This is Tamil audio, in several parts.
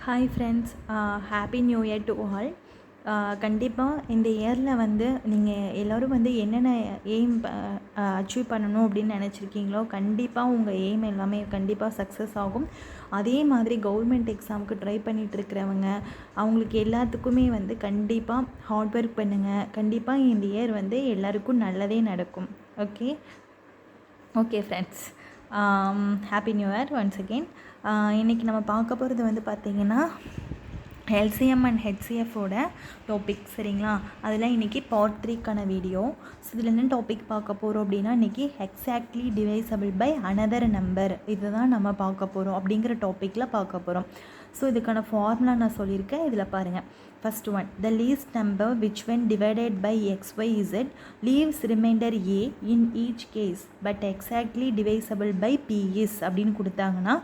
Hi friends, happy new year to all. கண்டிப்பாக இந்த இயரில் வந்து நீங்கள் எல்லோரும் வந்து என்னென்ன எய்ம் அச்சீவ் பண்ணணும் அப்படின்னு நினச்சிருக்கீங்களோ கண்டிப்பாக உங்கள் எய்ம் எல்லாமே கண்டிப்பாக சக்ஸஸ் ஆகும். அதே மாதிரி கவர்மெண்ட் எக்ஸாமுக்கு ட்ரை பண்ணிகிட்ருக்கிறவங்க அவங்களுக்கு எல்லாத்துக்குமே வந்து கண்டிப்பாக ஹார்ட் ஒர்க் பண்ணுங்கள். கண்டிப்பாக இந்த இயர் வந்து எல்லாருக்கும் நல்லதே நடக்கும். Okay friends, happy new year once again. இன்றைக்கி நம்ம பார்க்க போகிறது வந்து பார்த்திங்கன்னா எல்சிஎம் அண்ட் ஹெச்சிஎஃபோட டாபிக். சரிங்களா? அதில் இன்றைக்கி பார்ட் 3க்கான வீடியோ. ஸோ இதில் என்ன டாபிக் பார்க்க போகிறோம் அப்படின்னா, இன்றைக்கி exactly divisible by another number இது தான் நம்ம பார்க்க போகிறோம் அப்படிங்கிற டாப்பிக்கில் பார்க்க போகிறோம். ஸோ இதுக்கான ஃபார்முலா நான் சொல்லியிருக்கேன். இதில் பாருங்கள். First one, the least number which when divided by x, y, z leaves remainder a in each case but exactly divisible by p is அப்படின்னு கொடுத்தாங்கன்னா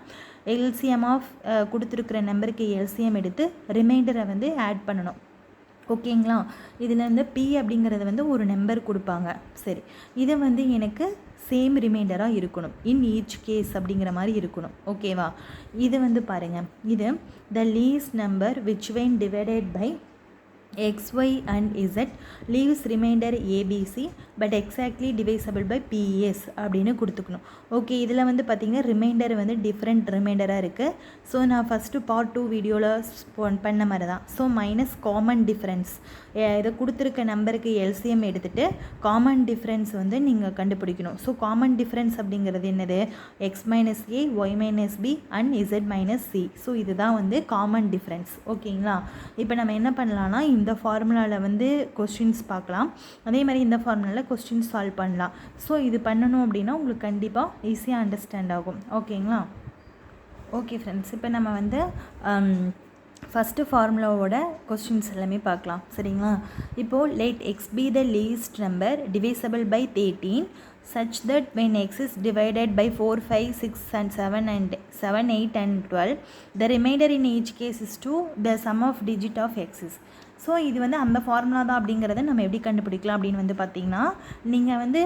எல்சிஎம் ஆஃப் கொடுத்துருக்குற நம்பருக்கு எல்சிஎம் எடுத்து ரிமைண்டரை வந்து ஆட் பண்ணணும். ஓகேங்களா? இதில் வந்து பி அப்படிங்கிறது வந்து ஒரு நம்பர் கொடுப்பாங்க. சரி, இதை வந்து எனக்கு சேம் ரிமைண்டராக இருக்கணும். இன் ஈச் கேஸ் அப்படிங்கிற மாதிரி இருக்கணும். ஓகேவா? இது வந்து பாருங்கள், இது the least number which when divided by x, y and z leaves remainder abc but exactly divisible by ps அப்படின்னு கொடுத்துக்கணும். ஓகே, இதில் வந்து பார்த்திங்கன்னா ரிமைண்டர் வந்து டிஃப்ரெண்ட் ரிமைண்டராக இருக்குது. ஸோ நான் ஃபஸ்ட்டு பார்ட் 2 வீடியோவில் பண்ண மாதிரி தான். ஸோ மைனஸ் காமன் டிஃப்ரென்ஸ், இதை கொடுத்துருக்க நம்பருக்கு எல்சிஎம் எடுத்துகிட்டு காமன் டிஃப்ரென்ஸ் வந்து நீங்கள் கண்டுபிடிக்கணும். ஸோ காமன் டிஃப்ரென்ஸ் அப்படிங்கிறது என்னது? X minus a, y minus b and z minus c. So இதுதான் வந்து காமன் டிஃப்ரென்ஸ். ஓகேங்களா? இப்போ நம்ம என்ன பண்ணலான்னா, இந்த ஃபார்முலாவில் வந்து கொஸ்டின்ஸ் பார்க்கலாம். அதே மாதிரி இந்த ஃபார்முலாவில் கொஸ்டின்ஸ் சால்வ் பண்ணலாம். ஸோ இது பண்ணணும் அப்படின்னா உங்களுக்கு கண்டிப்பாக ஈஸியாக அண்டர்ஸ்டாண்ட் ஆகும். ஓகேங்களா? ஓகே ஃப்ரெண்ட்ஸ், இப்போ நம்ம வந்து ஃபஸ்ட்டு ஃபார்முலாவோட கொஸ்டின்ஸ் எல்லாமே பார்க்கலாம். சரிங்களா? இப்போது let x be the least number divisible by 13 such that when x is divided by 4, 5, 6 and 7 and 7, 8 and 12 the remainder in each case is 2 the sum of digit of x is. So இது வந்து அந்த ஃபார்முலா தான் அப்படிங்கிறத நம்ம எப்படி கண்டுபிடிக்கலாம் அப்படின்னு வந்து பார்த்திங்கன்னா, நீங்கள் வந்து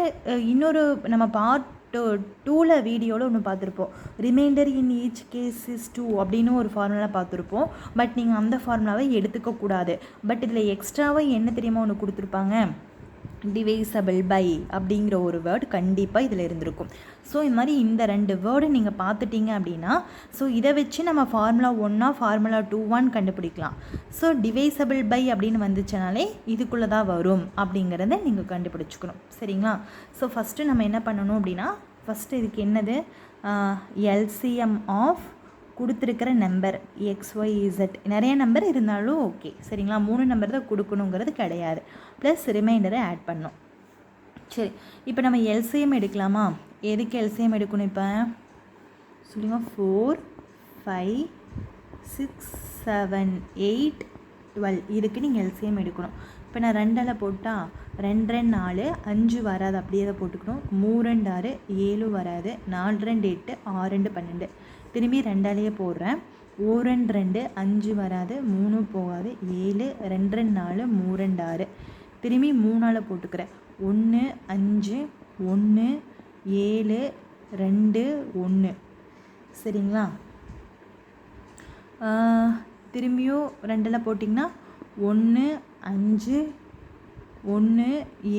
இன்னொரு நம்ம பார்ட் 2ல் வீடியோவில் ஒன்று பார்த்துருப்போம். Remainder in each case is 2 அப்படின்னு ஒரு ஃபார்முலா பார்த்துருப்போம். பட் நீங்கள் அந்த ஃபார்முலாவை எடுத்துக்கக்கூடாது. பட் இதில் எக்ஸ்ட்ராவாக என்ன தெரியுமா ஒன்று கொடுத்துருப்பாங்க? டிவைசபிள் பை அப்படிங்கிற ஒரு வேர்டு கண்டிப்பாக இதில் இருந்திருக்கும். ஸோ இந்த மாதிரி இந்த 2 வேர்டு நீங்கள் பார்த்துட்டிங்க அப்படின்னா, ஸோ இதை வச்சு நம்ம ஃபார்முலா 1 ஃபார்முலா 2 கண்டுபிடிக்கலாம். ஸோ டிவைசபிள் பை அப்படின்னு வந்துச்சுனாலே இதுக்குள்ளே தான் வரும் அப்படிங்கிறத நீங்கள் கண்டுபிடிச்சிக்கணும். சரிங்களா? ஸோ ஃபஸ்ட்டு நம்ம என்ன பண்ணணும் அப்படின்னா, ஃபஸ்ட்டு இதுக்கு என்னது? எல்சிஎம் ஆஃப் கொடுத்துருக்கிற நம்பர் எக்ஸ், ஒய், இசட் நிறைய நம்பர் இருந்தாலும் ஓகே. சரிங்களா? 3 நம்பர் தான் கொடுக்கணுங்கிறது கிடையாது. ப்ளஸ் ரிமைண்டரை ஆட் பண்ணணும். சரி, இப்போ நம்ம எல்சிஎம் எடுக்கலாமா? எதுக்கு எல்சிஎம் எடுக்கணும்? இப்போ சொல்லுங்க. 4, 5, 6, 7, 8, 12 இதுக்கு நீங்கள் எல்சிஎம் எடுக்கணும். இப்போ நான் 2ஆல் போட்டால் 2 2 4 5 வராது, அப்படியே தான் போட்டுக்கணும். 3 2 6 7 வராது. 4 2 8 6 2 12 திரும்பி 2ஆலேயே போடுறேன். 1 2 2 5 வராது, 3 போகாது, 7 2 2 4 3 2 6 திரும்பி 3ஆல் போட்டுக்கிறேன். 1 5 1 7 2 1. சரிங்களா? திரும்பியும் 2ஆல் போட்டிங்கன்னா 1 5 1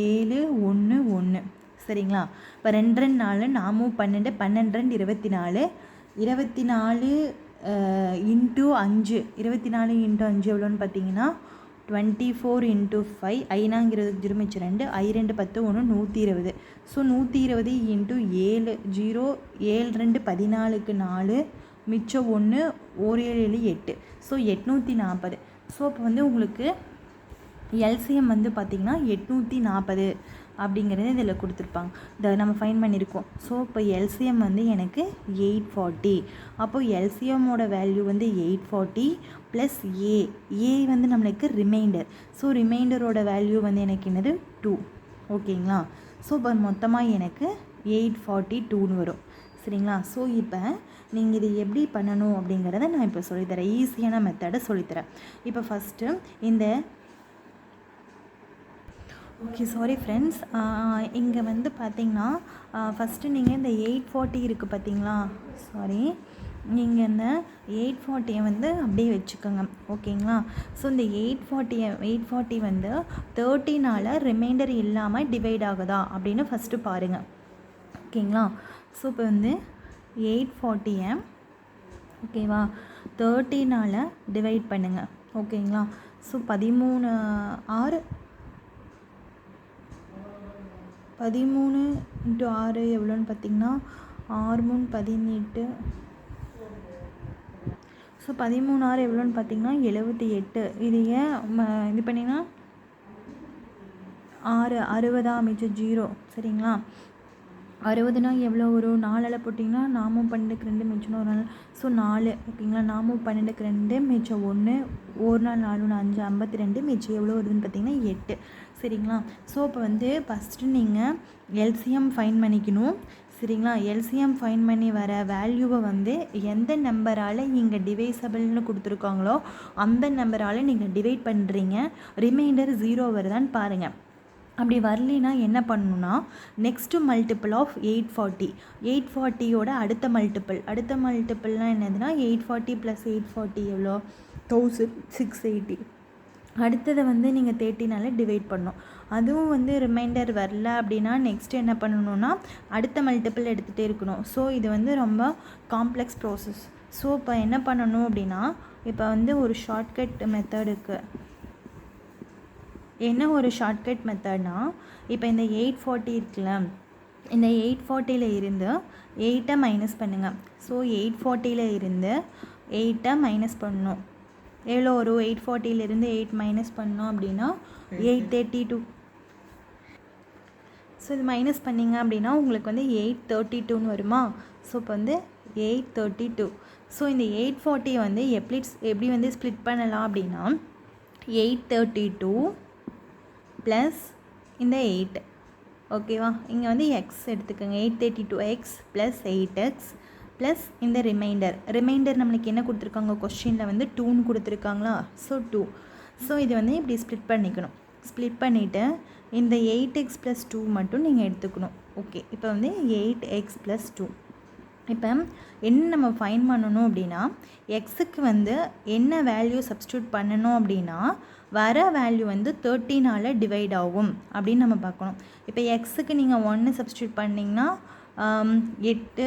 7 1 1. சரிங்களா? இப்போ 2 2 4 4 12 12 2 24 24 இன்ட்டு 5 24 இன்ட்டு 5 எவ்வளோன்னு பார்த்தீங்கன்னா 24 இன்ட்டு 5 ஐநாங்கிறது 0 மிச்சம் 2 2 10 1 120. ஸோ 120 இன்ட்டு 7 0 7 2 14க்கு 4 மிச்சம் 1 1 7 8. ஸோ 840. ஸோ இப்போ வந்து உங்களுக்கு எல்சிஎம் வந்து பார்த்திங்கன்னா 840 அப்படிங்கிறது இதில் கொடுத்துருப்பாங்க. இதை நம்ம ஃபைன் பண்ணியிருக்கோம். ஸோ இப்போ எல்சிஎம் வந்து எனக்கு 840. அப்போது எல்சிஎம்மோட வேல்யூ வந்து 840 ப்ளஸ் ஏ வந்து நம்மளுக்கு ரிமைண்டர். ஸோ ரிமைண்டரோட வேல்யூ வந்து எனக்கு என்னது? 2. ஓகேங்களா? ஸோ இப்போ மொத்தமாக எனக்கு 842ன்னு வரும். சரிங்களா? ஸோ இப்போ நீங்கள் இது எப்படி பண்ணணும் அப்படிங்கிறத நான் இப்போ சொல்லித்தரேன். ஈஸியான மெத்தடை சொல்லித்தரேன். இப்போ ஃபஸ்ட்டு இந்த ஓகே, சாரி ஃப்ரெண்ட்ஸ், இங்கே வந்து பார்த்திங்கன்னா ஃபஸ்ட்டு நீங்கள் இந்த 840 இருக்குது பார்த்தீங்களா? சாரி, நீங்கள் இந்த 840 வந்து அப்படியே வச்சுக்கோங்க. ஓகேங்களா? ஸோ இந்த 840 வந்து 30னால் ரிமைண்டர் இல்லாமல் டிவைட் ஆகுதா அப்படின்னு ஃபஸ்ட்டு பாருங்கள். ஓகேங்களா? ஸோ இப்போ வந்து 840 ஓகேவா 30னால் டிவைட் பண்ணுங்கள். ஓகேங்களா? ஸோ 13 × 6 எவ்வளோன்னு பார்த்தீங்கன்னா 6 3 18. ஸோ 13 6 எவ்வளோன்னு பார்த்தீங்கன்னா 78. இது ஏன் இது பண்ணிங்கன்னா 6 60 மிச்சம் 0. சரிங்களா? 60னா எவ்வளோ வரும்? 4 போட்டிங்கன்னா 4 12க்கு 2 மிச்சம் ஒரு நாள். ஸோ 4. ஓகேங்களா? 4 12க்கு 2 மிச்சம் 1 ஒரு நாள் 4 5 52 மிச்சம் எவ்வளோ வருதுன்னு பார்த்தீங்கன்னா 8. சரிங்களா? ஸோ இப்போ வந்து ஃபஸ்ட்டு நீங்கள் எல்சிஎம் ஃபைன் பண்ணிக்கணும். சரிங்களா? எல்சிஎம் ஃபைன் பண்ணி வர வேல்யூவை வந்து எந்த நம்பரால் இங்கே டிவைசபிள்னு கொடுத்துருக்காங்களோ அந்த நம்பரால் நீங்கள் டிவைட் பண்ணுறீங்க. ரிமைண்டர் 0 வருதான்னு பாருங்கள். அப்படி வரலினா என்ன பண்ணணுன்னா நெக்ஸ்ட்டு மல்டிபிள் ஆஃப் 840யோட அடுத்த மல்டிபிள்னால் என்னதுன்னா 840 + 840 எவ்வளோ 1680. அடுத்ததை வந்து நீங்கள் 30னால் டிவைட் பண்ணணும். அதுவும் வந்து ரிமைண்டர் வரல அப்படின்னா நெக்ஸ்ட்டு என்ன பண்ணணுன்னா அடுத்த மல்டிபிள் எடுத்துகிட்டே இருக்கணும். ஸோ இது வந்து ரொம்ப காம்ப்ளெக்ஸ் ப்ராசஸ். ஸோ இப்போ என்ன பண்ணணும் அப்படின்னா இப்போ வந்து ஒரு ஷார்ட்கட் மெத்தட் இருக்குது. என்ன ஒரு ஷார்ட்கட் மெத்தட்னா இப்போ இந்த 840 இருக்குல்ல, இந்த 840ல் இருந்து 8 மைனஸ் பண்ணுங்கள். ஸோ 840ல் இருந்து 8 மைனஸ் பண்ணணும். எவ்வளோ வரும்? 840லேருந்து 8 மைனஸ் பண்ணோம் அப்படின்னா 832. ஸோ இது மைனஸ் பண்ணிங்க அப்படின்னா உங்களுக்கு வந்து 832ன்னு வருமா? ஸோ இப்போ வந்து 832. ஸோ இந்த 840 வந்து எப்படி வந்து ஸ்ப்ளிட் பண்ணலாம் அப்படின்னா 832 ப்ளஸ் இந்த 8. ஓகேவா? இங்கே வந்து எக்ஸ் எடுத்துக்கோங்க. 832x ப்ளஸ் 8x ப்ளஸ் இந்த ரிமைண்டர் நம்மளுக்கு என்ன கொடுத்துருக்காங்க? கொஸ்டினில் வந்து 2ன்னு கொடுத்துருக்காங்களா? ஸோ 2. ஸோ இது வந்து இப்படி ஸ்ப்ளிட் பண்ணிக்கணும். ஸ்ப்ளிட் பண்ணிவிட்டு இந்த 8x + 2 மட்டும் நீங்கள் எடுத்துக்கணும். ஓகே, இப்போ வந்து 8x + 2. இப்போ என்ன நம்ம ஃபைன் பண்ணணும் அப்படின்னா எக்ஸுக்கு வந்து என்ன வேல்யூ சப்ஸ்டியூட் பண்ணணும் அப்படின்னா வர வேல்யூ வந்து 13னால் டிவைட் ஆகும் அப்படின்னு நம்ம பார்க்கணும். இப்போ எக்ஸுக்கு நீங்கள் 1 சப்ஸ்டியூட் பண்ணிங்கன்னா 8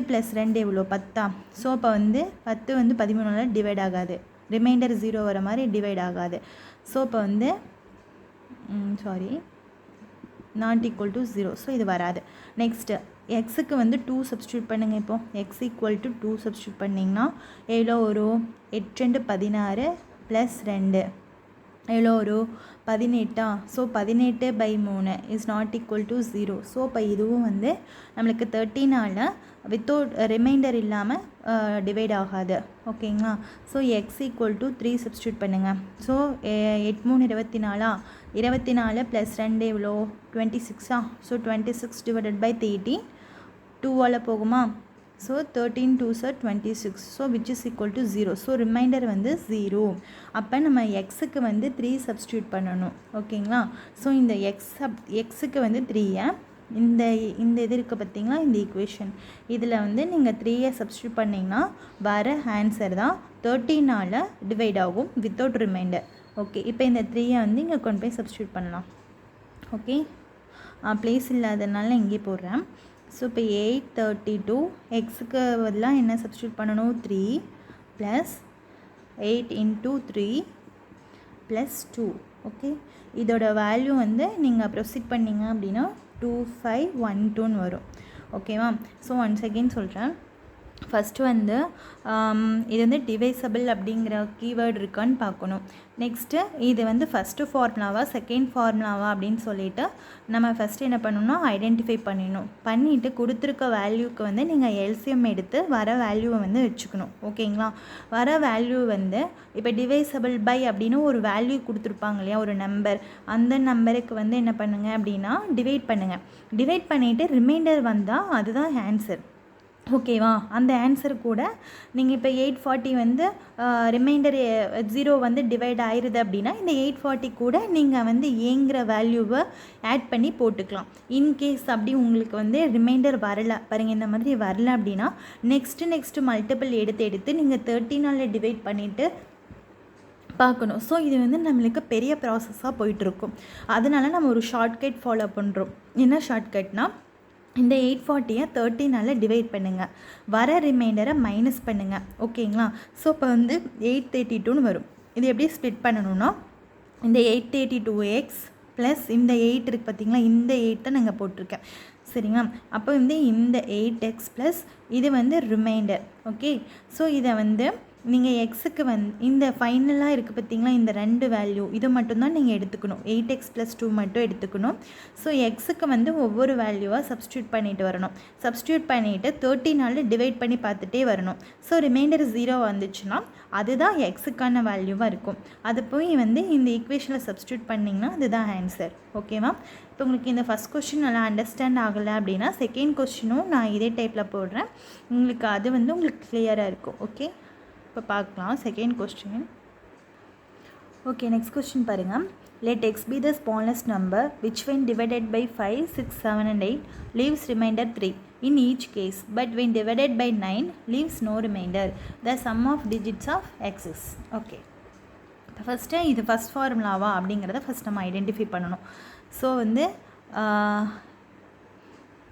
+ 2 எவ்வளோ 10. ஸோ இப்போ வந்து 10 வந்து 13னால் டிவைட் ஆகாது. ரிமைண்டர் 0 வர மாதிரி டிவைட் ஆகாது. ஸோ இப்போ வந்து நாட் ஈக்குவல் டு 0. ஸோ இது வராது. நெக்ஸ்ட்டு எக்ஸுக்கு வந்து 2 சப்ஸ்டியூட் பண்ணுங்கள். இப்போ x = 2 சப்ஸ்டியூட் பண்ணிங்கன்னா எவ்வளோ வரும்? 8 2 16 + 2 எவ்வளோ வரும்? 18. So 18/3 is not equal to 0. So இப்போ இதுவும் வந்து நம்மளுக்கு 13னால் வித்தவுட் ரிமைண்டர் இல்லாமல் டிவைட் ஆகாது. ஓகேங்களா? ஸோ x = 3 சப்ஸ்டியூட் பண்ணுங்கள். ஸோ 8 3 24 24 + 2 எவ்வளோ? 26. ஸோ 26/13 2ஆல் போகுமா? So 13 2s are 26. So which is equal to 0. So remainder வந்து 0. அப்போ நம்ம எக்ஸுக்கு வந்து 3 சப்ஸ்டியூட் பண்ணணும். ஓகேங்களா? ஸோ இந்த எக்ஸுக்கு வந்து 3 இந்த இது இருக்குது பார்த்தீங்களா, இந்த ஈக்குவேஷன் இதில் வந்து நீங்கள் 3 சப்ஸ்டியூட் பண்ணிங்கன்னா வர ஆன்சர் தான் 13னால் டிவைட் ஆகும் வித்தவுட் ரிமைண்டர். ஓகே, இப்போ இந்த 3 வந்து இங்கே கொண்டு போய் சப்ஸ்டியூட் பண்ணலாம். ஓகே, ப்ளேஸ் இல்லாததுனால இங்கே போடுறேன். ஸோ இப்போ 832 எக்ஸுக்கு பதிலாக என்ன சப்ஸ்டியூட் பண்ணணும்? 3 + 8 × 3 + 2. ஓகே, இதோட வேல்யூ வந்து நீங்கள் ப்ரொசீட் பண்ணிங்க அப்படின்னா 2512ன்னு வரும். ஓகேவா? ஸோ ஒன்ஸ் அகெயின் சொல்கிறேன். ஃபஸ்ட்டு வந்து இது வந்து டிவைசபிள் அப்படிங்கிற கீவேர்டு இருக்கான்னு பார்க்கணும். நெக்ஸ்ட்டு இது வந்து ஃபஸ்ட்டு ஃபார்முலாவா செகண்ட் ஃபார்முலாவா அப்படின்னு சொல்லிவிட்டு நம்ம ஃபஸ்ட்டு என்ன பண்ணணும்னா ஐடென்டிஃபை பண்ணிவிட்டு கொடுத்துருக்க வேல்யூக்கு வந்து நீங்கள் எல்சிஎம் எடுத்து வர வேல்யூவை வந்து வச்சுக்கணும். ஓகேங்களா? வர வேல்யூ வந்து இப்போ டிவைசபிள் பை அப்படின்னு ஒரு வேல்யூ கொடுத்துருப்பாங்க இல்லையா, ஒரு நம்பர், அந்த நம்பருக்கு வந்து என்ன பண்ணுங்கள் அப்படின்னா டிவைட் பண்ணுங்கள். டிவைட் பண்ணிவிட்டு ரிமைண்டர் வந்தால் அதுதான் ஆன்சர். ஓகேவா? அந்த ஆன்சர் கூட நீங்கள் இப்போ 840 வந்து ரிமைண்டர் 0 வந்து டிவைட் ஆயிடுது அப்படின்னா இந்த 840 கூட நீங்கள் வந்து ஏங்கிற வேல்யூவை ஆட் பண்ணி போட்டுக்கலாம். இன்கேஸ் அப்படி உங்களுக்கு வந்து ரிமைண்டர் வரல பாருங்கள், இந்த மாதிரி வரல அப்படின்னா நெக்ஸ்ட்டு மல்டிபிள் எடுத்து நீங்கள் 13ஆல் டிவைட் பண்ணிவிட்டு பார்க்கணும். ஸோ இது வந்து நம்மளுக்கு பெரிய ப்ராசஸாக போயிட்டுருக்கும். அதனால் நம்ம ஒரு ஷார்ட்கட் ஃபாலோ பண்ணுறோம். என்ன ஷார்ட்கட்னால், இந்த 840 13ஆல் டிவைட் பண்ணுங்கள், வர ரிமைண்டரை மைனஸ் பண்ணுங்கள். ஓகேங்களா? ஸோ இப்போ வந்து 832ன்னு வரும். இது எப்படி ஸ்ப்ளிட் பண்ணணும்னா, இந்த 832x ப்ளஸ் இந்த 8 இருக்குது பார்த்திங்களா, இந்த 8 தான் நாங்கள் போட்டிருக்கேன். சரிங்களா? அப்போ வந்து இந்த 8x ப்ளஸ் இது வந்து ரிமைண்டர். ஓகே, ஸோ இதை வந்து நீங்கள் எக்ஸுக்கு இந்த ஃபைனலாக இருக்குது பார்த்திங்களா, இந்த 2 வேல்யூ இது மட்டும்தான் நீங்கள் எடுத்துக்கணும். 8x + 2 மட்டும் எடுத்துக்கணும். ஸோ எக்ஸுக்கு வந்து ஒவ்வொரு வேல்யூவாக சப்ஸ்டியூட் பண்ணிட்டு வரணும். சப்ஸ்டியூட் பண்ணிவிட்டு 13ஆல் டிவைட் பண்ணி பார்த்துட்டே வரணும். ஸோ ரிமைண்டர் 0 வந்துச்சுன்னா அதுதான் எக்ஸுக்கான வேல்யூவாக இருக்கும். அது போய் வந்து இந்த ஈக்குவேஷனில் சப்ஸ்டியூட் பண்ணிங்கன்னா அதுதான் ஆன்சர். ஓகேவா? இப்போ உங்களுக்கு இந்த ஃபஸ்ட் கொஸ்டின் நல்லா அண்டர்ஸ்டாண்ட் ஆகலை அப்படின்னா செகண்ட் கொஸ்டினும் நான் இதே டைப்பில் போடுறேன். உங்களுக்கு அது வந்து உங்களுக்கு கிளியராக இருக்கும். ஓகே, இப்போ பார்க்கலாம் second question. Okay, next question பாருங்கள். Let x be the smallest number which when divided by 5, 6, 7 and 8 leaves remainder 3 in each case, but when divided by 9 leaves no remainder. The sum of digits of x is. Okay, இப்போ ஃபஸ்ட்டு இது ஃபஸ்ட் ஃபார்முலாவா அப்படிங்கிறத ஃபஸ்ட் நம்ம ஐடென்டிஃபை பண்ணணும். ஸோ வந்து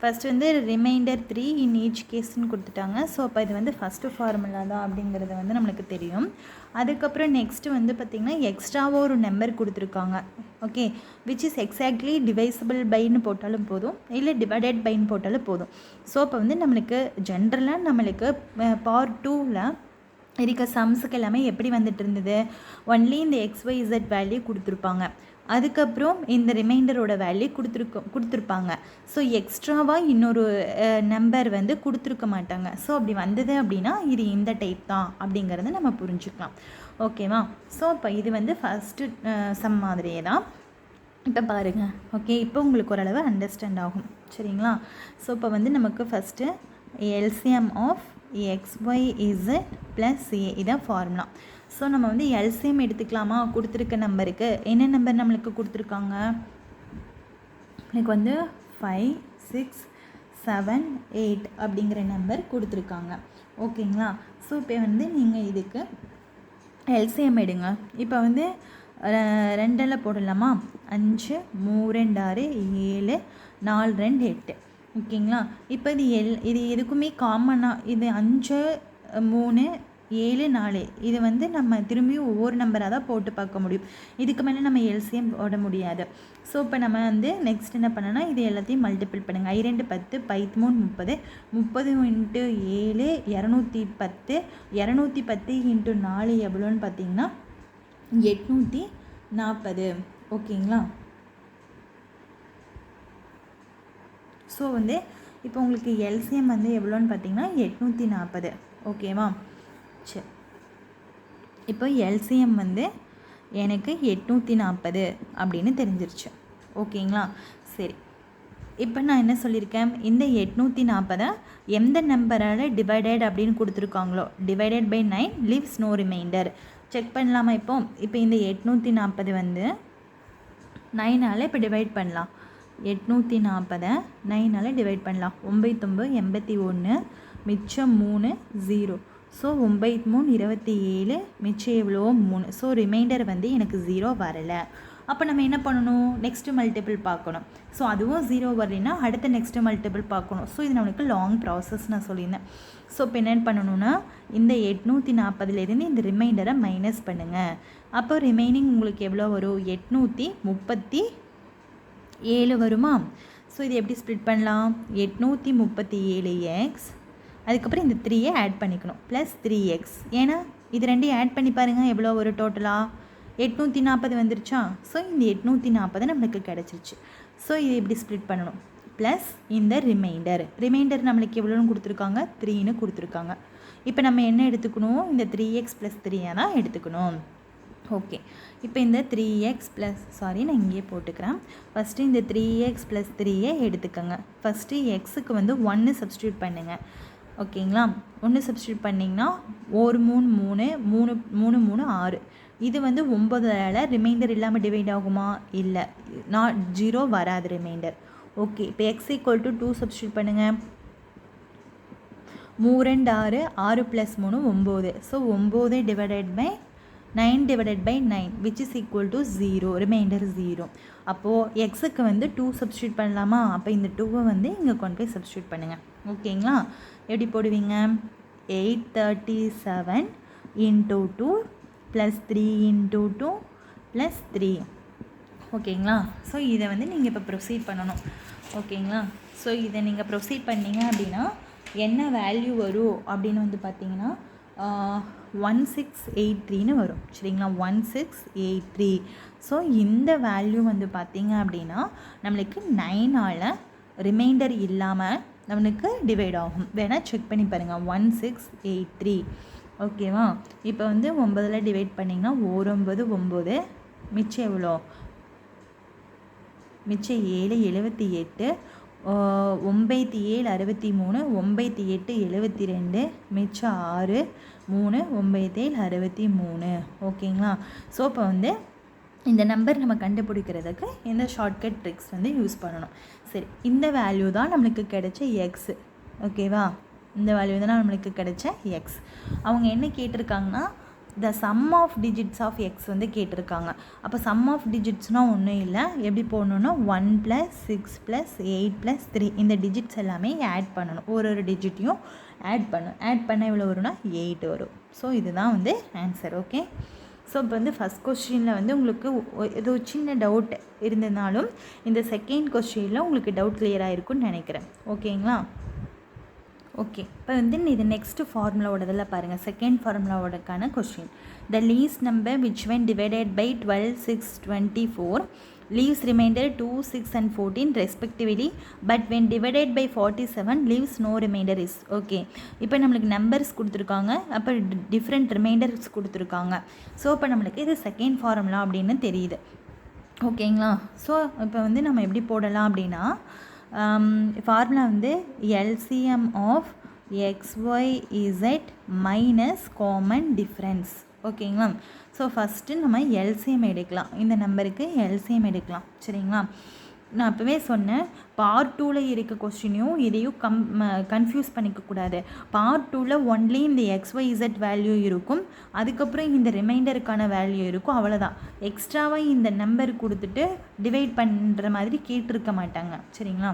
ஃபஸ்ட்டு வந்து ரிமைண்டர் 3 இன் ஈச் கேஸ்ன்னு கொடுத்துட்டாங்க. ஸோ அப்போ இது வந்து ஃபஸ்ட்டு ஃபார்முலா தான் அப்படிங்கிறது வந்து நம்மளுக்கு தெரியும். அதுக்கப்புறம் நெக்ஸ்ட்டு வந்து பார்த்திங்கன்னா எக்ஸ்ட்ராவாக ஒரு நம்பர் கொடுத்துருக்காங்க. Okay, which is exactly divisible பைன்னு போட்டாலும் போதும், இல்லை டிவைடட் பைன்னு போட்டாலும் போதும். ஸோ அப்போ வந்து நம்மளுக்கு ஜென்ரலாக நம்மளுக்கு பார்ட் 2ல் இருக்க சம்ஸுக்கு எல்லாமே எப்படி வந்துட்டு இருந்தது, ஒன்லி இந்த XYZ வேல்யூ கொடுத்துருப்பாங்க. அதுக்கப்புறம் இந்த ரிமைண்டரோட வேல்யூ கொடுத்துருப்பாங்க. ஸோ எக்ஸ்ட்ராவாக இன்னொரு நம்பர் வந்து கொடுத்துருக்க மாட்டாங்க. ஸோ அப்படி வந்தது அப்படின்னா இது இந்த டைப் தான் அப்படிங்கிறத நம்ம புரிஞ்சுக்கலாம். ஓகேவா? ஸோ இப்போ இது வந்து ஃபஸ்ட்டு சம் மாதிரியே தான். இப்போ பாருங்கள். ஓகே, இப்போ உங்களுக்கு ஓரளவு அண்டர்ஸ்டாண்ட் ஆகும். சரிங்களா? ஸோ இப்போ வந்து நமக்கு first LCM of XYZ + A இதான் ஃபார்முலா. ஸோ நம்ம வந்து எல்சிஎம் எடுத்துக்கலாமா? கொடுத்துருக்க நம்பருக்கு என்ன நம்பர் நம்மளுக்கு கொடுத்துருக்காங்க? எனக்கு வந்து 5, 6, 7, 8 அப்படிங்கிற நம்பர் கொடுத்துருக்காங்க. ஓகேங்களா? ஸோ இப்போ வந்து நீங்கள் இதுக்கு எல்சிஎம் எடுங்க. இப்போ வந்து 2 போடலாமா? 5, 3, 2, 6, 7, 4, 2, 8. ஓகேங்களா? இப்போ இது எதுக்குமே காமனாக இது 5, 3, 7, 4 இது வந்து நம்ம திரும்பியும் ஒவ்வொரு நம்பராக தான் போட்டு பார்க்க முடியும். இதுக்கு மேலே நம்ம எல்சிஎம் போட முடியாது. ஸோ இப்போ நம்ம வந்து நெக்ஸ்ட் என்ன பண்ணோன்னா இது எல்லாத்தையும் மல்டிபிள் பண்ணுங்கள். 2 10, 13 30, 30 × 7 210, 210 × 4 எவ்வளோன்னு பார்த்தீங்கன்னா 840. ஓகேங்களா? ஸோ வந்து இப்போ உங்களுக்கு எல்சிஎம் வந்து எவ்வளோன்னு பார்த்தீங்கன்னா 840. ஓகேவா? சரி, இப்போ எல்சிஎம் வந்து எனக்கு 840 அப்படின்னு தெரிஞ்சிருச்சு. ஓகேங்களா? சரி, இப்போ நான் என்ன சொல்லியிருக்கேன், இந்த 840 எந்த நம்பரால் டிவைடட் அப்படின்னு கொடுத்துருக்காங்களோ divided by 9 leaves no remainder. Check பண்ணலாமா? இப்போ இந்த 840 வந்து 9ஆல் இப்போ டிவைட் பண்ணலாம். 840 9ஆல் டிவைட் பண்ணலாம். 9 9 81, மிச்சம் 3 0. ஸோ 9 3 27, மிச்சம் எவ்வளோ 3. ஸோ ரிமைண்டர் வந்து எனக்கு 0 வரலை. அப்போ நம்ம என்ன பண்ணணும்? நெக்ஸ்ட்டு மல்டிபிள் பார்க்கணும். ஸோ அதுவும் 0 வரலைன்னா அடுத்த நெக்ஸ்ட்டு மல்டிபிள் பார்க்கணும். ஸோ இது நம்மளுக்கு லாங் ப்ராசஸ் நான் சொல்லியிருந்தேன். ஸோ இப்போ என்ன பண்ணணுன்னா இந்த 840 இந்த ரிமைண்டரை மைனஸ் பண்ணுங்கள். அப்போ ரிமைனிங் உங்களுக்கு எவ்வளோ வரும்? 837 வருமா? ஸோ இது எப்படி ஸ்ப்ளிட் பண்ணலாம்? 837x, அதுக்கப்புறம் இந்த 3யை ஆட் பண்ணிக்கணும், ப்ளஸ் 3x. ஏன்னா இது ரெண்டையும் ஆட் பண்ணி பாருங்கள் எவ்வளோ ஒரு டோட்டலாக 840 வந்துருச்சா? ஸோ இந்த 840 நம்மளுக்கு கிடச்சிருச்சு. ஸோ இது எப்படி ஸ்ப்ளிட் பண்ணணும்? ப்ளஸ் இந்த ரிமைண்டர் நம்மளுக்கு எவ்வளோன்னு கொடுத்துருக்காங்க? 3ன்னு கொடுத்துருக்காங்க. இப்போ நம்ம என்ன எடுத்துக்கணும்? இந்த 3x + 3 தான் எடுத்துக்கணும். ஓகே, இப்போ இந்த 3x ப்ளஸ் நான் இங்கே போட்டுக்கிறேன். ஃபஸ்ட்டு இந்த 3x + 3யை எடுத்துக்கோங்க. ஃபஸ்ட்டு எக்ஸுக்கு வந்து 1 சப்ஸ்டியூட் பண்ணுங்கள். ஓகேங்களா. 1 சப்ஸ்டியூட் பண்ணிங்கன்னா 1 3 3 3 3 3 6. இது வந்து 9ஆல் ரிமைண்டர் இல்லாமல் டிவைட் ஆகுமா? இல்லை, நாட் 0 வராது ரிமைண்டர். ஓகே, இப்போ எக்ஸ் ஈக்குவல் டு 2 சப்ஸ்டியூட் பண்ணுங்கள். 3 2 6, 6 + 3 9. So 9 divided by 9 divided by 9 which is equal to 0, remainder 0. அப்போது எக்ஸுக்கு வந்து 2 சப்ஸ்டியூட் பண்ணலாமா? அப்போ இந்த 2வை வந்து இங்கே கொண்டு போய் சப்ஸ்டியூட் பண்ணுங்கள். ஓகேங்களா. எப்படி போடுவீங்க? 837 × 2 + 3 × 2 + 3. ஓகேங்களா. ஸோ இதை வந்து நீங்கள் இப்போ ப்ரொசீட் பண்ணணும். ஓகேங்களா. ஸோ இதை நீங்கள் ப்ரொசீட் பண்ணிங்க அப்படின்னா என்ன வேல்யூ வரும் அப்படின்னு வந்து பார்த்தீங்கன்னா 1683 வரும். சரிங்களா. 1683. ஸோ இந்த வேல்யூ வந்து பார்த்தீங்க அப்படின்னா நம்மளுக்கு 9ஆல் ரிமைண்டர் இல்லாமல் நம்மளுக்கு டிவைட் ஆகும். வேணால் செக் பண்ணி பாருங்கள். 1683. ஓகேவா. இப்போ வந்து 9ஆல் டிவைட் பண்ணிங்கன்னா 9 9, மிச்சம் எவ்வளோ? மிச்சம் 7 78, 9 7 63, 9 8 72, மிச்சம் 6 3, 9 7 63. ஓகேங்களா. ஸோ இப்போ வந்து இந்த நம்பர் நம்ம கண்டுபிடிக்கிறதுக்கு இந்த ஷார்ட்கட் ட்ரிக்ஸ் வந்து யூஸ் பண்ணணும். சரி, இந்த வேல்யூ தான் நம்மளுக்கு கிடைச்ச எக்ஸு. ஓகேவா. இந்த வேல்யூ தான் நம்மளுக்கு கிடைச்ச எக்ஸ். அவங்க என்ன கேட்டிருக்காங்கன்னா the sum of digits of X வந்து கேட்டிருக்காங்க. அப்போ சம் ஆஃப் டிஜிட்ஸ்னால் ஒன்றும் இல்லை, எப்படி போடணுன்னா 1 + 6 + 8 + 3 இந்த டிஜிட்ஸ் எல்லாமே ஆட் பண்ணணும். ஒரு டிஜிட்டையும் ஆட் பண்ணணும். ஆட் பண்ண எவ்வளோ வரும்னா 8 வரும். ஸோ இதுதான் வந்து ஆன்சர். ஓகே. ஸோ இப்போ வந்து ஃபஸ்ட் கொஸ்டினில் வந்து உங்களுக்கு ஏதோ சின்ன டவுட் இருந்ததுனாலும் இந்த செகண்ட் கொஸ்டினில் உங்களுக்கு டவுட் கிளியராக இருக்குன்னு நினைக்கிறேன். ஓகேங்களா. ஓகே, இப்போ வந்து இது நெக்ஸ்ட்டு ஃபார்முலாவோடதில் பாருங்கள். செகண்ட் ஃபார்முலாவோடக்கான question. The least number which when divided by 12 6 24 leaves remainder 2 6 and 14 respectively, but when divided by 47 leaves no remainder is. Okay, இப்போ நம்மளுக்கு நம்பர்ஸ் கொடுத்துருக்காங்க, அப்போ டிஃப்ரெண்ட் ரிமைண்டர்ஸ் கொடுத்துருக்காங்க. ஸோ இப்போ நம்மளுக்கு இது செகண்ட் ஃபார்முலா அப்படின்னு தெரியுது. ஓகேங்களா. ஸோ இப்போ வந்து நம்ம எப்படி போடலாம் அப்படின்னா ஃபார்முலா வந்து LCM of XYZ minus common difference. ஓகேங்களா. ஸோ ஃபஸ்ட்டு நம்ம எல்சிஎம் எடுக்கலாம். இந்த நம்பருக்கு எல்சிஎம் எடுக்கலாம். சரிங்களா. நான் அப்போவே சொன்னேன், பார்ட் 2ல் இருக்க கொஸ்டினையும் இதையும் கன்ஃபியூஸ் பண்ணிக்கக்கூடாது. பார்ட் 2ல் ஒன்லி இந்த XYZ வேல்யூ இருக்கும், அதுக்கப்புறம் இந்த ரிமைண்டருக்கான வேல்யூ இருக்கும், அவ்வளோதான். எக்ஸ்ட்ராவாக இந்த நம்பர் கொடுத்துட்டு டிவைட் பண்ணுற மாதிரி கேட்டிருக்க மாட்டாங்க. சரிங்களா.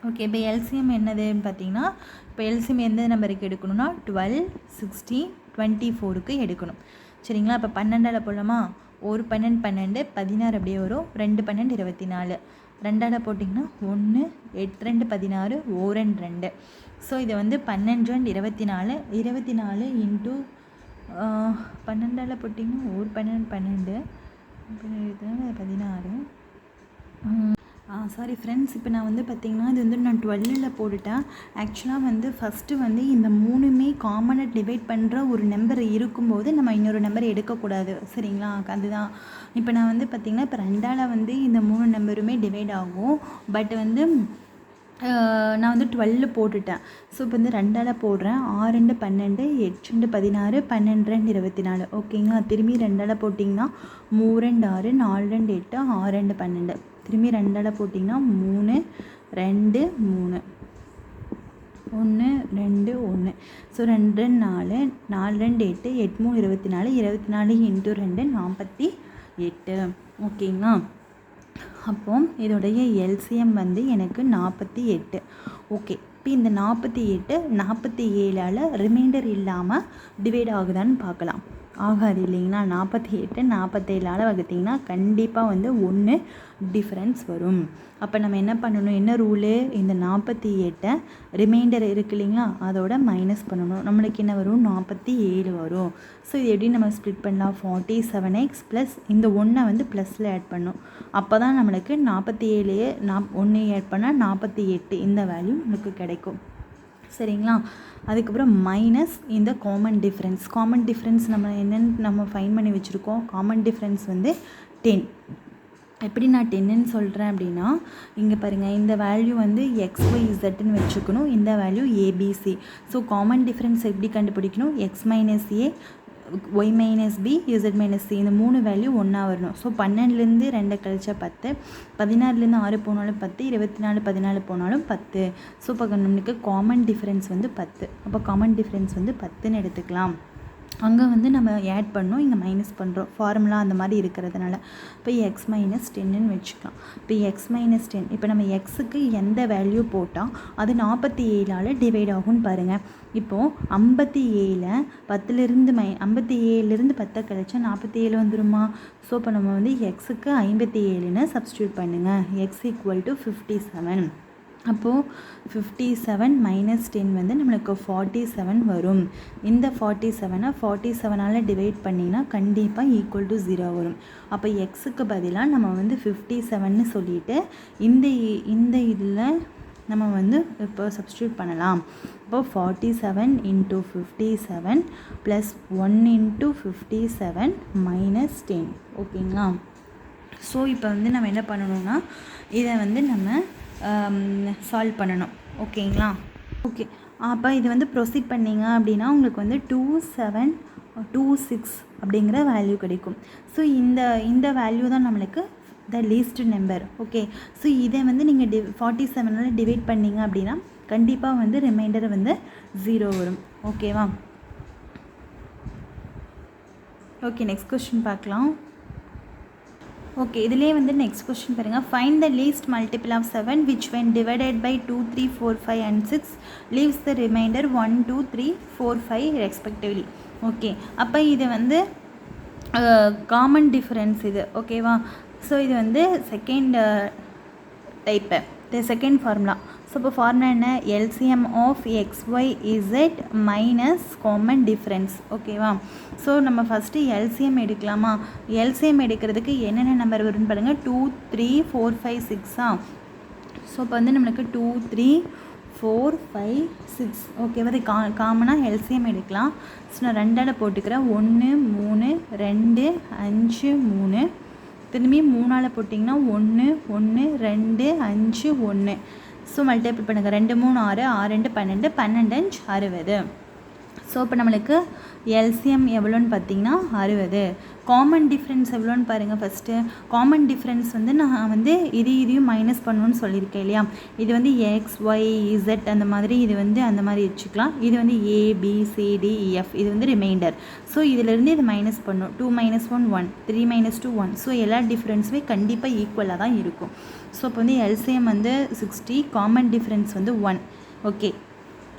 ஓகே, இப்போ எல்சிஎம் என்னதுன்னு பார்த்தீங்கன்னா, இப்போ எல்சிஎம் எந்த நம்பருக்கு எடுக்கணும்னா 12 16 24க்கு எடுக்கணும். சரிங்களா. இப்போ 12ஆல் போடலாமா? 1 12 12 16 அப்படியே வரும். 2 12 24. 2ஆல் போட்டிங்கன்னா 1 8 2 16 1 2 2. ஸோ இதை வந்து 12 24 24 இன்ட்டு 12ஆல் போட்டிங்கன்னா 1 12 12 16. சாரி ஃப்ரெண்ட்ஸ், இப்போ நான் வந்து பார்த்திங்கன்னா இது வந்து நான் 12ல் போட்டுட்டேன். ஆக்சுவலாக வந்து ஃபஸ்ட்டு வந்து இந்த 3மே காமனாக டிவைட் பண்ணுற ஒரு நம்பர் இருக்கும்போது நம்ம இன்னொரு நம்பர் எடுக்கக்கூடாது. சரிங்களா. அதுதான் இப்போ நான் வந்து பார்த்திங்கன்னா இப்போ 2ஆல் வந்து இந்த 3 நம்பருமே டிவைட் ஆகும். பட் வந்து நான் வந்து 12 போட்டுட்டேன். ஸோ இப்போ வந்து 2ஆல் போடுறேன். 6 2 12 8 2 16 12 2 24. ஓகேங்களா. திரும்பி 2ஆல் போட்டிங்கன்னா 3 2 6 4 2 8 6 2 12. திரும்பி 2ஆல் போட்டிங்கன்னா 3 2 3 1 2 1. So 2 4 4 2 8 8 3 24 24 into 2 48. ஓகேங்களா. அப்போ இதோடைய எல்சிஎம் வந்து எனக்கு 48. ஓகே, இப்போ இந்த 48 47ஆல் ரிமைண்டர் இல்லாமல் டிவைட் ஆகுதான்னு பார்க்கலாம். ஆகாது இல்லைங்களா. 48 47ஆல் வகுத்திங்கன்னா கண்டிப்பாக வந்து 1 டிஃப்ரென்ஸ் வரும். அப்போ நம்ம என்ன பண்ணணும், என்ன ரூலு, இந்த 48 ரிமைண்டர் இருக்குது இல்லைங்களா, அதோட மைனஸ் பண்ணணும். நம்மளுக்கு என்ன வரும், 47 வரும். ஸோ இது எப்படி நம்ம ஸ்ப்ளிட் பண்ணலாம், 47x ப்ளஸ் இந்த 1 வந்து ப்ளஸில் ஆட் பண்ணணும். அப்போ தான் நம்மளுக்கு 47 1 ஆட் பண்ணால் 48 இந்த வேல்யூ நம்மளுக்கு கிடைக்கும். சரிங்களா. அதுக்கப்புறம் மைனஸ் இந்த காமன் டிஃப்ரென்ஸ். காமன் டிஃப்ரென்ஸ் நம்ம என்னென்னு நம்ம ஃபைன் பண்ணி வச்சுருக்கோம். காமன் டிஃப்ரென்ஸ் வந்து 10. எப்படி நான் 10ன்னு சொல்கிறேன் அப்படின்னா, இங்கே பாருங்கள், இந்த வேல்யூ வந்து XYZன்னு வச்சுக்கணும், இந்த value ABC. So common difference எப்படி கண்டுபிடிக்கணும்? X minus A, Y minus B, Z minus C, இந்த 3 வேல்யூ ஒன்றா வரணும். ஸோ 12லேருந்து 2 கழிச்சா 10, 16லேருந்து 6 போனாலும் 10, 24 14 போனாலும் 10. ஸோ இப்போ நம்மளுக்கு காமன் டிஃப்ரென்ஸ் வந்து 10. அப்போ காமன் டிஃப்ரென்ஸ் வந்து 10ன்னு எடுத்துக்கலாம். அங்கே வந்து நம்ம ஆட் பண்ணோம், இங்கே மைனஸ் பண்ணுறோம், ஃபார்முலா அந்த மாதிரி இருக்கிறதுனால. இப்போ X மைனஸ் 10ன்னு வச்சுக்கலாம். இப்போ X மைனஸ் 10, இப்போ நம்ம Xக்கு எந்த வேல்யூ போட்டால் அது 47ஆல் டிவைட் ஆகும்னு பாருங்கள். இப்போது 57 10லேருந்து 57லேருந்து 10 கழிச்சா 47 வந்துடுமா? ஸோ இப்போ நம்ம வந்து Xக்கு 57ன்னு சப்ஸ்டியூட் பண்ணுங்கள். X equal to 57. அப்போது 57 மைனஸ் 10 வந்து நம்மளுக்கு 47 வரும். இந்த 47 47ஆல் டிவைட் பண்ணிங்கன்னா கண்டிப்பாக ஈக்குவல் டு 0 வரும். அப்போ எக்ஸுக்கு பதிலாக நம்ம வந்து 57ன்னு சொல்லிவிட்டு இந்த இதில் நம்ம வந்து இப்போ சப்ஸ்டியூட் பண்ணலாம். இப்போ 47 இன்ட்டு 57 ப்ளஸ் 1 இன்ட்டு 57 மைனஸ் 10. ஓகேங்களா? ஸோ இப்போ வந்து நம்ம என்ன பண்ணணும்னா இதை வந்து நம்ம சால்வ் பண்ணணும். ஓகேங்களா? ஓகே, அப்போ இது வந்து ப்ரொசீட் பண்ணிங்க அப்படின்னா உங்களுக்கு வந்து 2726 அப்படிங்கிற வேல்யூ கிடைக்கும். ஸோ இந்த வேல்யூ தான் நம்மளுக்கு த லீஸ்ட் நம்பர். ஓகே, ஸோ இதை வந்து நீங்கள் 47ஆல் டிவைட் பண்ணிங்க அப்படின்னா கண்டிப்பாக வந்து ரிமைண்டர் வந்து 0 வரும். ஓகேவா? ஓகே, நெக்ஸ்ட் கொஸ்டின் பார்க்கலாம். ஓகே, இதிலே வந்து நெக்ஸ்ட் கொஸ்டின் பாருங்கள். Find the least multiple of 7 which when divided by 2, 3, 4, 5 and 6 leaves the remainder 1, 2, 3, 4, 5 respectively. Okay, அப்போ இது வந்து காமன் டிஃப்ரென்ஸ் இது. ஓகேவா? ஸோ இது வந்து second type, second formula. So இப்போ ஃபார்முலா என்ன? LCM of XYZ minus common difference. ஓகேவா? ஸோ நம்ம ஃபஸ்ட்டு எல்சிஎம் எடுக்கலாமா? எல்சிஎம் எடுக்கிறதுக்கு என்னென்ன நம்பர் வரும்னு பாருங்கள். 2, 3, 4, 5, 6. ஸோ இப்போ வந்து நம்மளுக்கு 2, 3, 4, 5, 6. ஓகேவா? இது காமனாக எல்சிஎம் எடுக்கலாம். ஸோ நான் 2ஆல் போட்டுக்கிறேன். 1, 3, 2, 5, 3. திரும்பி 3ஆல் போட்டிங்கன்னா 1, 1, 2, 5, 1. ஸோ மல்டிபிள் பண்ணுங்கள். 2, 3, 6, 6, 2, 12, 12, 5, 60. ஸோ இப்போ நம்மளுக்கு எல்சிஎம் எவ்வளோன்னு பார்த்தீங்கன்னா 60. காமன் டிஃப்ரென்ஸ் எவ்வளோன்னு பாருங்கள். ஃபஸ்ட்டு காமன் டிஃப்ரென்ஸ் வந்து நான் வந்து இதையும் மைனஸ் பண்ணணும்னு சொல்லியிருக்கேன் இல்லையா? இது வந்து XYZ அந்த மாதிரி, இது வந்து அந்த மாதிரி வச்சுக்கலாம். இது வந்து ABCDEF, இது வந்து ரிமைண்டர். ஸோ இதிலேருந்து இது மைனஸ் பண்ணும். 2 மைனஸ் 1 1, 3 மைனஸ் 2 1. ஸோ எல்லா டிஃப்ரென்ஸுமே கண்டிப்பாக ஈக்குவலாக தான் இருக்கும். ஸோ இப்போ வந்து எல்சிஎம் வந்து 60, காமன் டிஃப்ரென்ஸ் வந்து 1. ஓகே,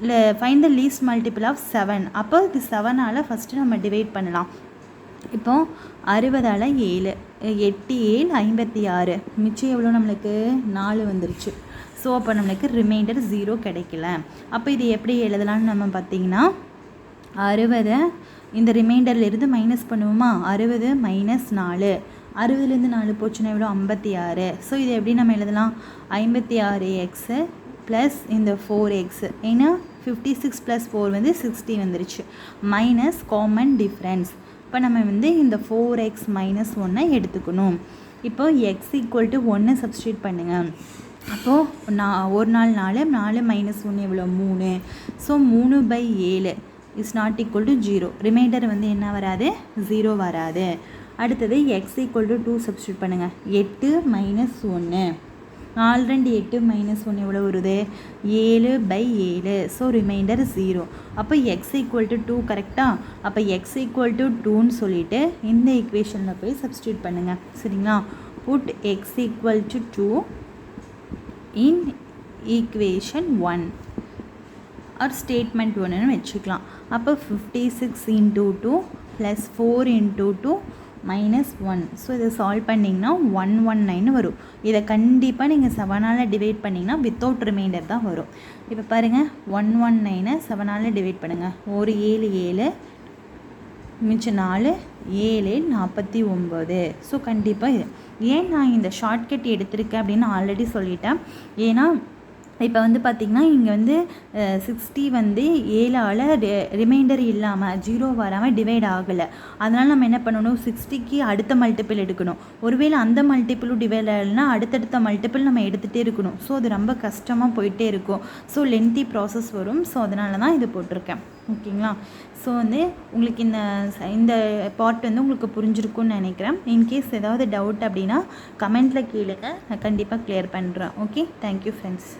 இல்லை find the least multiple of 7. அப்போ இது 7ஆல் ஃபஸ்ட்டு நம்ம டிவைட் பண்ணலாம். இப்போது 60ஆல் 7, 8 7 56. மிச்சம் எவ்வளோ நம்மளுக்கு? 4 வந்துருச்சு. ஸோ அப்போ நம்மளுக்கு ரிமைண்டர் 0 கிடைக்கல. அப்போ இது எப்படி எழுதலான்னு நம்ம பார்த்திங்கன்னா 60 இந்த ரிமைண்டர்லேருந்து மைனஸ் பண்ணுவோமா? 60 மைனஸ் 4. 60லேருந்து 4 போச்சுன்னா எவ்வளோ? 56. ஸோ இது எப்படி நம்ம எழுதலாம்? 56x ப்ளஸ் இந்த 4x. ஏன்னா 56 + 4 வந்து 60 வந்துருச்சு. Minus common difference. இப்போ நம்ம வந்து இந்த 4x மைனஸ் 1 எடுத்துக்கணும். இப்போது x ஈக்குவல் டு 1 சப்ஸ்டியூட் பண்ணுங்கள். அப்போது ஒரு நாள் 4 மைனஸ் 1 எவ்வளோ? 3. So 3/7 is not equal to 0. Remainder வந்து என்ன வராது? 0 வராது. அடுத்தது x ஈக்குவல் டு 2 சப்ஸ்டியூட் பண்ணுங்கள். 8 மைனஸ் 1. 4 2 8 மைனஸ் 1 எவ்வளோ வருது? 7/7. So remainder 0. அப்போ எக்ஸ் ஈக்குவல் டு 2 கரெக்டாக? அப்போ எக்ஸ் ஈக்குவல் டு 2ன்னு சொல்லிவிட்டு இந்த ஈக்குவேஷனில் போய் சப்ஸ்டியூட் பண்ணுங்கள். சரிங்களா? Put X equal to 2 in equation 1 or statement 1ன்னு வச்சுக்கலாம். அப்போ 56 into 2 plus 4 into 2 minus 1. So இதை சால்வ் பண்ணிங்கன்னா 119 வரும். இதை கண்டிப்பாக நீங்கள் 7ஆல் டிவைட் பண்ணிங்கன்னா வித்தவுட் ரிமைண்டர் தான் வரும். இப்போ பாருங்கள், 119 7ஆல் டிவைட் பண்ணுங்கள். ஒரு 7 7, மிச்சம் 4, 7 49. ஸோ கண்டிப்பாக இது ஏன் நான் இந்த ஷார்ட்கட் எடுத்திருக்கேன் அப்படின்னு ஆல்ரெடி சொல்லிட்டேன். ஏன்னா இப்போ வந்து பார்த்திங்கன்னா இங்கே வந்து 60 வந்து 7ஆல் ரிமைண்டர் இல்லாமல் 0 வராமல் டிவைட் ஆகலை. அதனால் நம்ம என்ன பண்ணணும், 60க்கு அடுத்த மல்டிபிள் எடுக்கணும். ஒருவேளை அந்த மல்டிபிளும் டிவைட் ஆகலைன்னா அடுத்தடுத்த மல்டிபிள் நம்ம எடுத்துகிட்டே இருக்கணும். ஸோ அது ரொம்ப கஷ்டமாக போயிட்டே இருக்கும். ஸோ லென்த்தி ப்ராசஸ் வரும். ஸோ அதனால தான் இது போட்டிருக்கேன். ஓகேங்களா? ஸோ வந்து உங்களுக்கு இந்த பார்ட் வந்து உங்களுக்கு புரிஞ்சிருக்கும்னு நினைக்கிறேன். இன்கேஸ் ஏதாவது டவுட் அப்படின்னா கமெண்ட்டில் கேளுங்க, நான் கண்டிப்பாக கிளியர் பண்ணுறேன். Okay, thank you friends.